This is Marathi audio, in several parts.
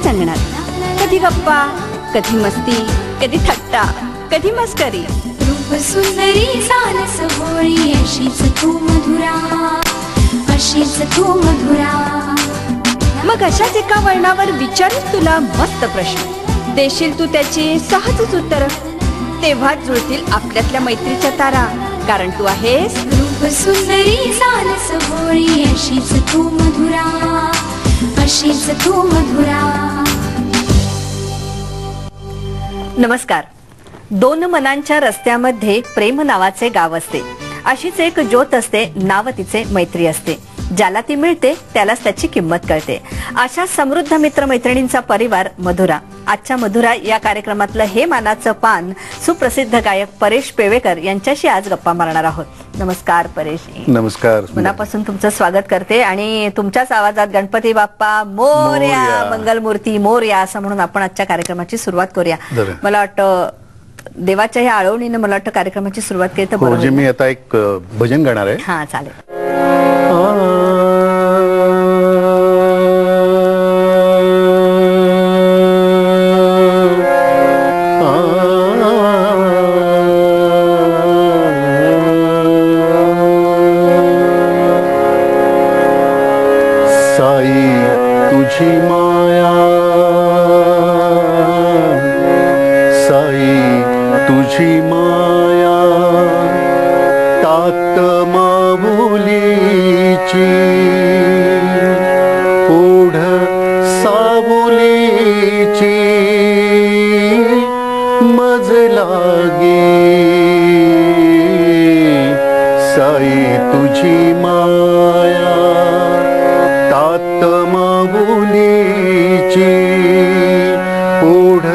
आपल्याच अंगणात. कधी गप्पा, कधी मस्ती, कधी थट्टा, कधी मस्करी. रूप सुंदरी सारस भोळी अशीच तू मधुरा, अशीच तू मधुरा. मग अशाच एका वळणावर विचारून तुला मस्त प्रश्न, देशील तू त्याची सहजच उत्तर. तेव्हाच जुळतील आपल्यातल्या मैत्रीच्या तारा, कारण तू आहेस रूप सुंदरी सारस भोळी अशीच तू मधुरा, अशीच तू मधुरा. नमस्कार. दोन मनांच्या रस्त्यामध्ये प्रेम नावाचे गाव असते. अशीच एक ज्योत असते, नाव तिचे मैत्री असते. ज्याला ती मिळते त्यालाच त्याची किंमत कळते. अशा समृद्ध मित्रमैत्रिणींचा परिवार मधुरा. आजच्या मधुरा या कार्यक्रमातलं हे मानाचं पान सुप्रसिद्ध गायक परेश पेवेकर यांच्याशी आज गप्पा मारणार आहोत. नमस्कार परेश. नमस्कार. मनापासून तुमचं स्वागत करते आणि तुमच्याच आवाजात गणपती बाप्पा मोरया, मंगलमूर्ती मोरया असं म्हणून आपण आजच्या कार्यक्रमाची सुरुवात करूया. मला वाटतं देवाच्या ह्या आळवणीनं मला वाटतं कार्यक्रमाची सुरुवात केली तर बरोबर. मी आता एक भजन गाणार आहे. हा चालेल. साई तुझी माया, साई तुझी माया, तात माऊलीची ओढ सावलीची मज लागे. साई तुझी माया, तात माऊलीची ओढ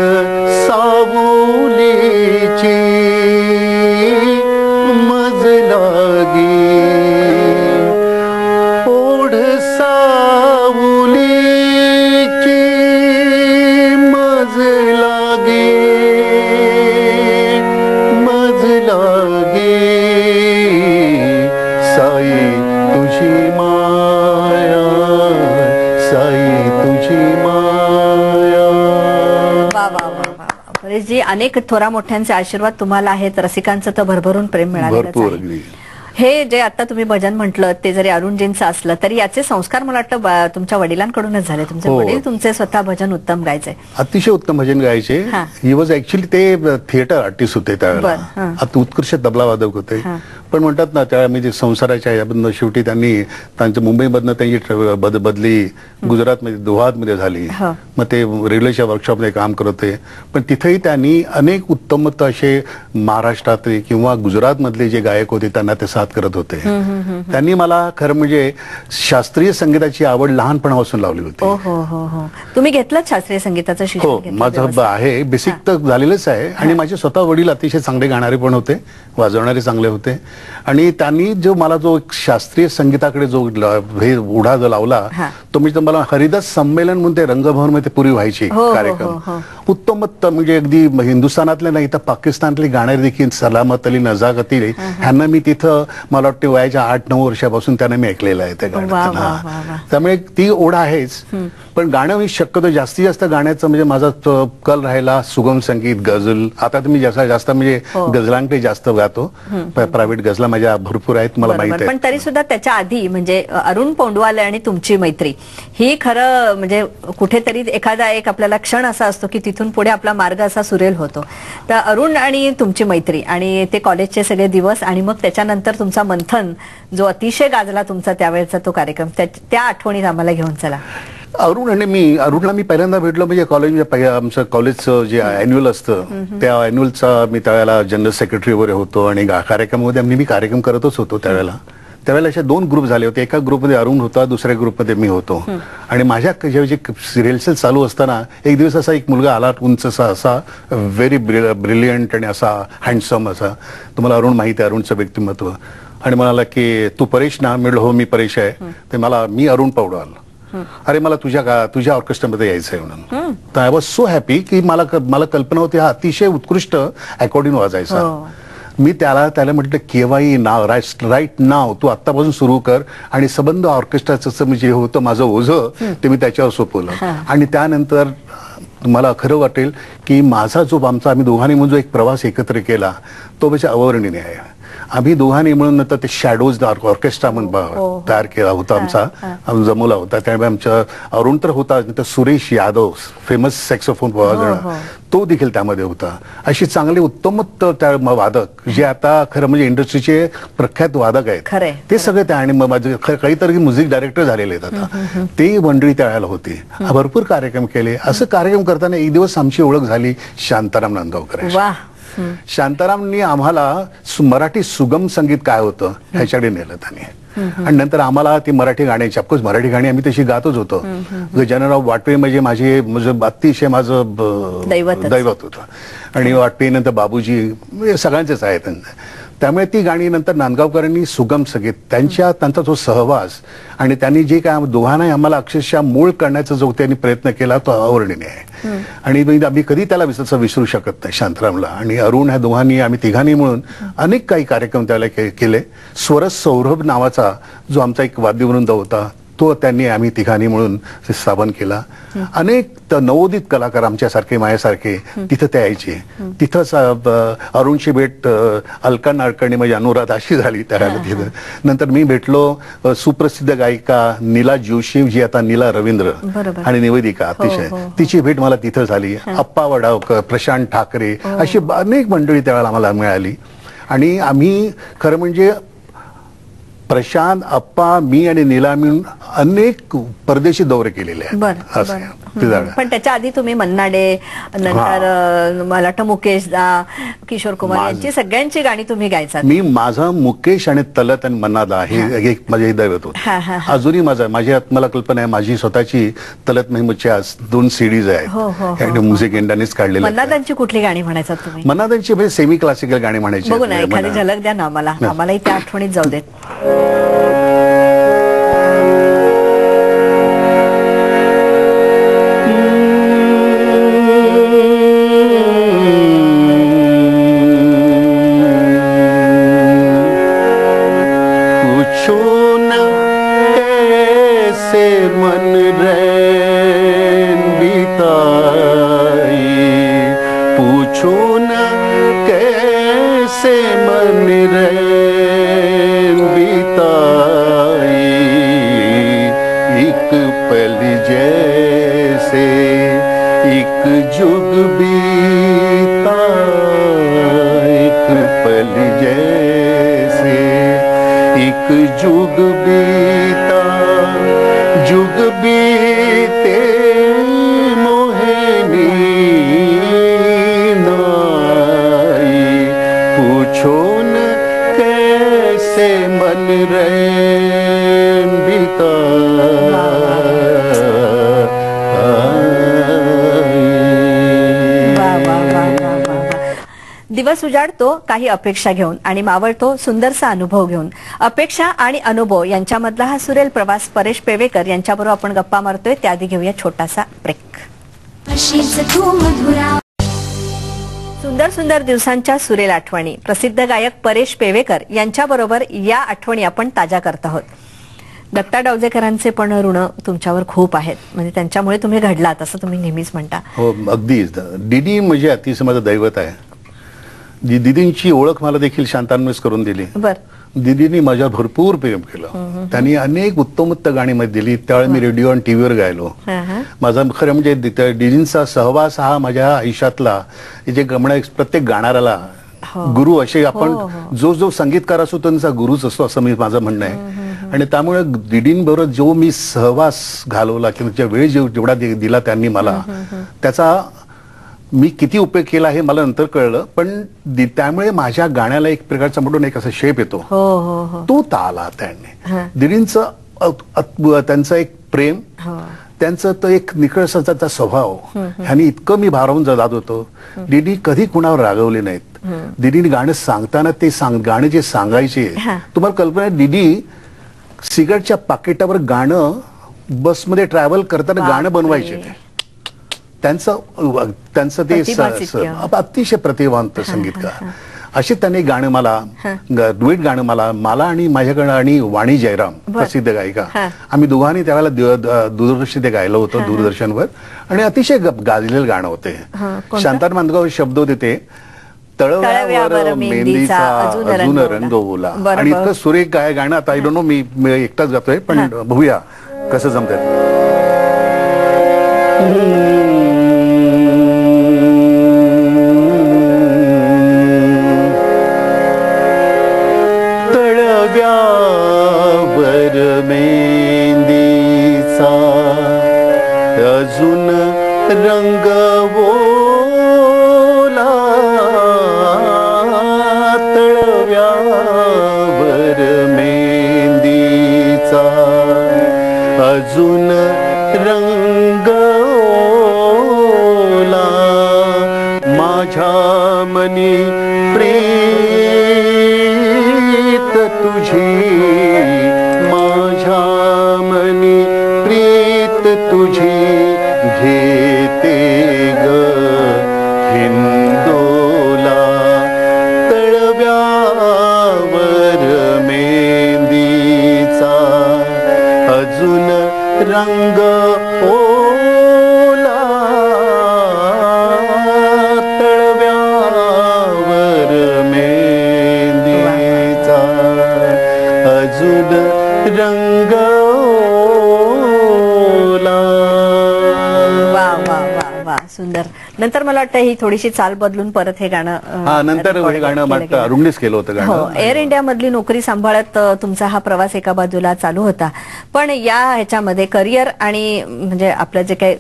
सावलीची मज लागे. ओढ सावलीची मज लागे, मज लागे. साई तुझी माया, साई तुझी माया. वा वा वा वा. परेशजी, अनेक थोरा मोठ्यांचे आशीर्वाद तुम्हाला आहेत. रसिकांचं तर भरभरून प्रेम मिळालेलं भरपूर आहे. अगदी. हे जे आता तुम्ही भजन म्हटलं ते जरी अरुणजींचं असलं तरी याचे संस्कार मला वाटतं तुमच्या वडिलांकडूनच झाले. तुमचे वडील तुमचे स्वतः भजन उत्तम गायचे, अतिशय उत्तम भजन गायचे. ही वॉज ऍक्च्युली ते थिएटर आर्टिस्ट होते त्यावेळेला, अति उत्कृष्ट तबला वादक होते. पण म्हणतात ना त्या म्हणजे संसाराच्या यामधनं शेवटी त्यांनी त्यांच्या मुंबईमधनं त्यांची बदली गुजरातमध्ये दोहामध्ये झाली. मग ते रेल्वेच्या वर्कशॉपमध्ये काम करत होते. पण तिथेही त्यांनी अनेक उत्तम असे महाराष्ट्रातले किंवा गुजरातमधले जे गायक होते त्यांना ते साथ करत होते. त्यांनी मला खरं म्हणजे शास्त्रीय संगीताची आवड लहानपणापासून लावली होती. तुम्ही घेतलं शास्त्रीय संगीताचं शिक्षण? हो, माझं आहे बेसिक तर झालेलंच आहे. आणि माझे स्वतः वडील अतिशय चांगले गाणारे पण होते, वाजवणारे चांगले होते. आणि त्यांनी जो मला जो शास्त्रीय संगीताकडे जो हे उडा जो लावला तो म्हणजे मला हरिदास संमेलन म्हणून ते रंगभवन मध्ये पूर्वी व्हायचे कार्यक्रम. उत्तम म्हणजे अगदी हिंदुस्थानातले नाही तर पाकिस्तानातले गाणारे देखील सलामत अली नजाकती ह्यांना मी तिथं मला वाटतं वयाच्या 8-9 वर्षापासून त्यांना मी ऐकलेलं आहे त्या गाण्यात. त्यामुळे ती ओढ आहेच. पण गाणं मी शक्यतो जास्तीत जास्त गाण्याचं म्हणजे माझा कल राहिला सुगम संगीत, गझल. आता तुम्ही जास्त म्हणजे गझलांकडे जास्त गातो. प्रायव्हेट गझला माझ्या भरपूर आहेत, मला माहिती आहे. पण तरी सुद्धा त्याच्या आधी म्हणजे अरुण पौंडवाल आणि तुमची मैत्री ही खरं म्हणजे कुठेतरी एखादा एक आपल्याला क्षण असा असतो की तिथून पुढे आपला मार्ग असा सुरेल होतो. तर अरुण आणि तुमची मैत्री आणि ते कॉलेजचे सगळे दिवस आणि मग त्याच्यानंतर तुमचा मंथन जो अतिशय गाजला तुमचा त्यावेळेचा तो कार्यक्रम, त्या आठवणीत आम्हाला घेऊन चला. अरुणला मी पहिल्यांदा भेटलो म्हणजे आमचं कॉलेजचं जे अॅन्युअल असतं त्या अॅन्युअलचा मी त्यावेळेला जनरल सेक्रेटरी वगैरे होतो आणि कार्यक्रमामध्ये मी कार्यक्रम करतच होतो. त्यावेळेला असे 2 ग्रुप झाले होते. एका ग्रुपमध्ये अरुण होता, दुसऱ्या ग्रुपमध्ये मी होतो. आणि माझ्या जे रिहर्सल चालू असताना एक दिवस असा एक मुलगा आला, उंच असा व्हेरी ब्रिलियंट आणि असा हँडसम असा. तुम्हाला अरुण माहिती आहे, अरुणचं व्यक्तिमत्व. आणि म्हणाला की तू परेश ना? मी हो मी परेश आहे. ते मी अरुण पौंडवाल. अरे मला तुझ्या ऑर्केस्ट्रामध्ये यायचं आहे म्हणून. तर आय वॉज सो हॅपी की मला कल्पना होती हा अतिशय उत्कृष्ट अकॉर्डिंग वाजायचा. मी त्याला म्हटलं केव्हाही नाव राईट नाव तू आत्तापासून सुरू कर आणि सबंध ऑर्केस्ट्राचं जे होतं माझं ओझं ते मी त्याच्यावर सोपवलं आणि त्यानंतर मला खरं वाटेल की माझा जो आम्ही दोघांनी म्हणून जो एक प्रवास एकत्र केला तो म्हणजे अवर्णनीय आहे. आम्ही दोघांनी मिळून नंतर ते शॅडोज ऑर्केस्ट्रा म्हणून तयार केला होता आमचा जमवला होता. त्यामुळे आमच्या अरुण तर होता, नंतर सुरेश यादव फेमस सॅक्सोफोन वाजवणारा तो देखील त्यामध्ये होता. अशी चांगले उत्तम वादक जे आता खरं म्हणजे इंडस्ट्रीचे प्रख्यात वादक आहेत ते सगळे त्या आणि माझे काहीतरी म्युझिक डायरेक्टर झालेले आहेत आता ते मंडळी त्यावेळेला होती. भरपूर कार्यक्रम केले. असं कार्यक्रम करताना एक दिवस आमची ओळख झाली शांताराम नांदगावकर. शांतारामनी आम्हाला मराठी सुगम संगीत काय होतं ह्याच्याकडे नेलं त्यांनी आणि नंतर आम्हाला ती मराठी गाण्याची ऑफकोर्स मराठी गाणी आम्ही तशी गातच होतो. गजाननराव वाटवे म्हणजे माझे अतिशय माझं दैवत होतं आणि वाटवे नंतर बाबूजी सगळ्यांचेच आहेत. त्यामुळे ती गाणी नंतर नांदगावकरांनी सुगम संगीत त्यांचा तो सहवास आणि त्यांनी जे काय दोघांनाही आम्हाला अक्षरशः मूळ करण्याचा जो त्यांनी प्रयत्न केला तो अवर्णनीय आहे आणि आम्ही कधी त्याला विसरू शकत नाही शांतारामला. आणि अरुण ह्या दोघांनी आम्ही तिघांनी मिळून अनेक काही कार्यक्रम त्याला केले. स्वरस सौरभ नावाचा जो आमचा एक वाद्यवृंद होता तो त्यांनी आम्ही तिघांनी मिळून स्थापन केला. अनेक नवोदित कलाकार आमच्यासारखे माझ्यासारखे तिथं ते यायचे. तिथंच अरुणची भेट अलका नाडकर्णी म्हणजे अनुराधाशी झाली त्यावेळेला तिथं. नंतर मी भेटलो सुप्रसिद्ध गायिका नीला जोशी जी आता नीला रवींद्र आणि निवेदिका अतिशय तिची भेट मला तिथं झाली. अप्पा वडावकर, प्रशांत ठाकरे अशी अनेक मंडळी त्यावेळेला आम्हाला मिळाली आणि आम्ही खरं म्हणजे प्रशांत, अप्पा, मी आणि नीला मिळून अनेक परदेशी दौरे केलेले आहेत. पण त्याच्या आधी तुम्ही मन्नाडे नंतर मला वाटतं मुकेश दा, किशोर कुमार यांची सगळ्यांची गाणी तुम्ही गायचा. मी माझा मुकेश आणि तलत आणि मन्नादा हे एक माझे दैवत होते. अजूनही माझ्यात मला कल्पना आहे माझी स्वतःची तलत महमूदच्या 2 सीडीज आहेत म्युझिक इंडियानेच काढलेल्या. मन्नादांची कुठली गाणी म्हणायचा तुम्ही? मन्नादांची म्हणजे सेमी क्लासिकल गाणी म्हणायची. बघू ना एखादी झलक द्या ना आम्हाला, आम्हालाही त्या आठवणीत जाऊ देत. दिवस उजाडतो काही अपेक्षा घेऊन आणि मावळतो सुंदरसा अनुभव घेऊन. अपेक्षा आणि अनुभव यांच्यामधला हा सुरेल प्रवास परेश पेवेकर यांच्याबरोबर आपण गप्पा मारतोय. त्याआधी घेऊया छोटासा ब्रेक. सुंदर सुंदर दिवसांच्या सुरेल आठवणी प्रसिद्ध गायक परेश पेवेकर यांच्याबरोबर या आठवणी आपण ताज्या करत आहोत. दत्ता डावजेकरांचे पण ऋण तुमच्यावर खूप आहेत, म्हणजे त्यांच्यामुळे तुम्ही घडलात असं तुम्ही नेहमीच म्हणता. हो अगदीच. डीडी म्हणजे अतिशय माझं दैवत आहे. दीदींची ओळख मला देखील शांतांमुळेच करून दिली. दीदींनी माझ्या भरपूर प्रेम केलं. त्यांनी अनेक उत्तम गाणी मध्ये दिली. त्यावेळी मी रेडिओ आणि टीव्हीवर गायलो. माझा खरं म्हणजे दीदींचा सहवास हा माझ्या आयुष्यातला जे प्रत्येक गाणाऱ्याला गुरु असे आपण जो संगीतकार असतो त्यांचा गुरुच असतो असं माझं म्हणणं आहे. आणि त्यामुळे दीदींबरोबर जो मी सहवास घालवला किंवा वेळ जेवढा दिला त्यांनी मला त्याचा मी किती उपयोग केला हे मला नंतर कळलं. पण त्यामुळे माझ्या गाण्याला एक प्रकारचा म्हणून एक असा शेप येतो तो आला त्यांनी. दीदींचं त्यांचं एक प्रेम, त्यांचं तो एक निकळसाचा स्वभाव ह्यानी इतकं मी भारावून जात होतो. दीदी कधी कुणावर रागवले नाहीत. दीदीने गाणं सांगताना ते गाणे जे सांगायचे तुम्हाला कल्पना आहे. दीदी सिगारेटच्या पाकिटावर गाणं बसमध्ये ट्रॅव्हल करताना गाणं बनवायचे. त्यांचं ते अतिशय प्रतिभावंत संगीतकार असे त्यांनी गाणं मला डुएट गाणं मला आणि माझ्याकडे आणि वाणी जयराम प्रसिद्ध गायिका आम्ही दोघांनी त्यावेळेला दूरदर्शन ते गायलं होतं दूरदर्शनवर आणि अतिशय गाजलेलं गाणं होते. शांताराम मांडगाव शब्द होते ते तळव्यावर मेहंदीचा अजून रंग ओला आणि इतकं सुरेख गाणं. आता आय डोंट नो मी एकटाच गातोय पण बघूया कसं जमतंय. तळव्यावर मेहंदीचा अजून रंग ओला तळव्यावर मेहंदीचा अजून रंग ओला माझ्या मनी प्रीत तुझी माझ्या मनी प्रीत तुझी घेते ग हिंदोला तळव्यावर मेहंदीचा अजून रंग ओला तळव्यावर मेहंदीचा अजून रंग ओला. वा वा वा वा सुंदर. नंतर मला वाटतं ही थोडीशी चाल बदलून परत हे गाणं नंतर हे गाणं अरुणनीच केलं होतं गाणं. एअर इंडिया मधली नोकरी सांभाळत तुमचा हा प्रवास एका बाजूला चालू होता पण या ह्याच्यामध्ये करिअर आणि म्हणजे आपलं जे काही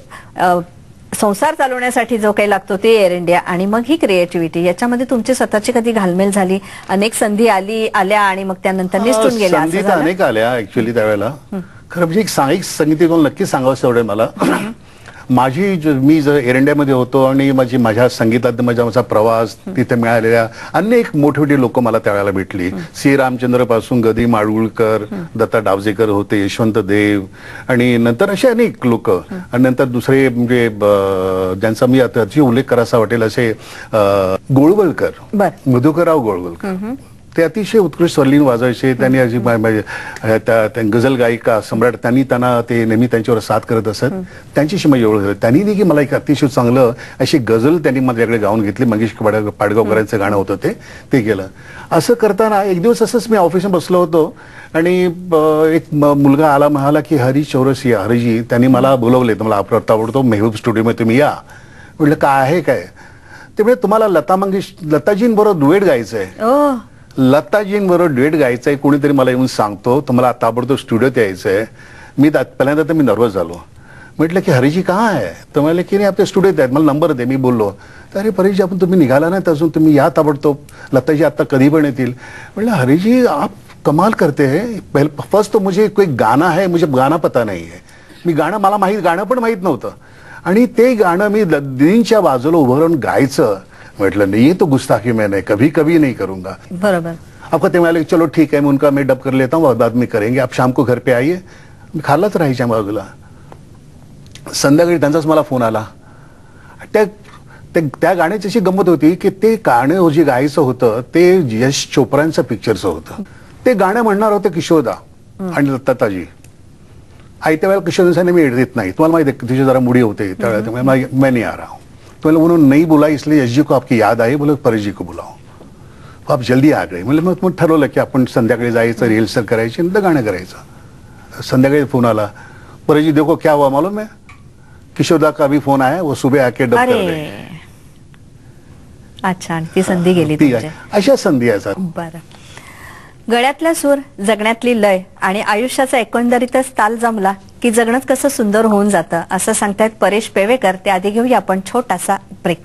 संसार चालवण्यासाठी जो काही लागतो ते एअर इंडिया आणि मग ही क्रिएटिव्हिटी याच्यामध्ये तुमची स्वतःची कधी घालमेल झाली. अनेक संधी आल्या आणि मग त्यानंतर निसटून गेल्या. संधी तर अनेक आल्या ऍक्च्युअली त्यावेळेला. खरं म्हणजे एक संगीत नक्कीच सांगावंसं एवढं मला. मी जर एअर इंडियामध्ये होतो आणि माझ्या संगीतात माझा प्रवास तिथे मिळालेल्या अनेक मोठे लोक मला त्यावेळेला भेटली. सी रामचंद्र पासून गदी माडगुळकर दत्ता डावजेकर होते यशवंत देव आणि नंतर असे अनेक लोक आणि नंतर दुसरे म्हणजे ज्यांचा मी अतिशय उल्लेख करायचा वाटेल असे गोळवलकर मधुकरराव गोळवलकर ते अतिशय उत्कृष्ट स्वरलीन वाजवायचे. त्यांनी गझल गायिका सम्राट त्यांना ते नेहमी त्यांच्यावर साथ करत असत. त्यांच्याशी माझी ओळख झाली. त्यांनी देखील मला एक अतिशय चांगलं अशी गझल त्यांनी माझ्याकडे गाऊन घेतली. मंगेश पाडगावकरांचं गाणं होतं ते केलं. असं करताना एक दिवस असंच मी ऑफिसमध्ये बसलो होतो आणि एक मुलगा आला म्हणाला की हरी चौरसिया हरीजी त्यांनी मला बोलवले तर मला ताबडतोब मेहबूब स्टुडिओमध्ये तुम्ही या. म्हटलं काय आहे काय ते म्हणजे तुम्हाला लताजींबरोबर डुएट गायचंय. लताजींबरोबर डुएट गायचंय कोणीतरी मला येऊन सांगतो तुम्हाला ताबडतोब स्टुडिओत यायचंय. मी पहिल्यांदा तर मी नर्वस झालो. म्हटलं की हरीजी कहाँ आहे तर म्हणाले की नाही आपल्या स्टुडिओत आहेत मला नंबर दे. मी बोललो तर अरे हरीजी आपण तुम्ही निघाला नाही अजून तुम्ही या ताबडतोब लताजी आता कधी पण येतील. म्हटलं हरीजी आप कमाल करते हैं. फर्स्ट तो मुझे कोई गाना है मुझे गाना पता नहीं है. मी गाणं गाणं पण माहित नव्हतं आणि ते गाणं मी दीदींच्या बाजूला उभं राहून गायचं. म्हटलं नहीं ये तो गुस्ताखी मैं नहीं कभी कभी नहीं करूंगा. बरोबर. आपको ते म्हणाले चलो ठीक है मैं उनका मैं डब कर लेता हूँ बाद में करेंगे आप शाम को घर पे आइए. मी खाल्लाच राहायच्या बाजूला. संध्याकाळी त्यांचाच मला फोन आला. त्या गाण्याची अशी गंमत होती की ते गाणं जे गायचं होतं ते यश चोप्रांचं पिक्चरचं होतं. ते गाणं म्हणणार होते किशोरदा आणि लताजी. आयत्या वेळेला किशोरदाने मी देत नाही तुम्हाला माहिती आहे तुझे जरा मुडी होते त्यावेळेला मैं नहीं आ रहा हूँ. तो उन्होंने नहीं बुला इसलिए यश जी को आपकी याद आई बोले परेश जी को बुलाओ. आप जल्दी आ गए. म्हणजे मग ठरवलं की आपण संध्याकाळी जायचं रिहर्सल करायची नंतर गाणं करायचं. संध्याकाळी फोन आला परेश जी देखो क्या हुआ मालूम है किशोरदा का भी फोन आया वो सुबह आके डब कर रहे हैं. अच्छा ती संधी गेली. अशा संधी आहेत. बरं. गळ्यातला सूर जगण्यातली लय आणि आयुष्याचा एकंदरीतच ताल जमला की जगणंच कसं सुंदर होऊन जातं असं सांगतायत परेश पेवेकर. त्याआधी घेऊया आपण छोटासा ब्रेक.